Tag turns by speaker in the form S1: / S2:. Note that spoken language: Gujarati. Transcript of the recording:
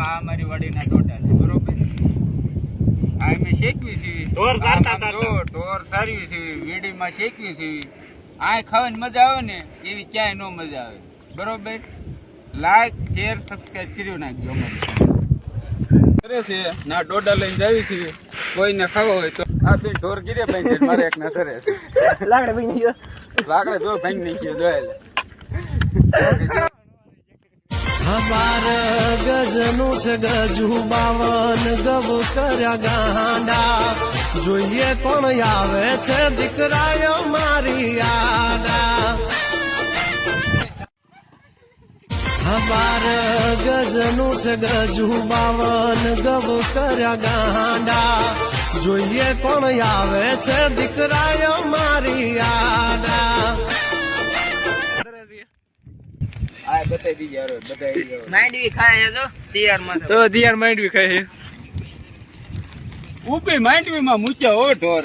S1: આ મારી વાડીના ટોટા છે બરોબર આ મેં શેકવી છે ઢોર સારવી છે વીડીમાં શેકવી છે આ ખાવાની મજા આવે ને એવી ક્યાંય નો મજા આવે બરોબર લાઈક શેર સબસ્ક્રાઇબ કર્યું નાખજો અમારે કરે છે ના ડોડા લઈને જાવી છે કોઈને ખાવા હોય તો આ બે ઢોર ગીરે ભાઈ છે મારે એક ના કરે છે લાકડે જો ભાઈ નહીં ગયો જોયેલા
S2: हमारे गजनु से गजू बावन गब कर्या गांडा જોઈએ કોણ આવે છે દીકરાયો મારી આડા हमारे गजनु से गजू बावन गब કર્યા ગાંડા જોઈએ કોણ આવે છે દીકરાયો મારી આડા
S1: બતાવી દીજે બતાવી
S3: માંડવી ખાય તો દિયાર માં
S4: તો દિયાર માંડવી ખાય
S1: ઉભી માંડવી માં મૂક્યા હો ઢોર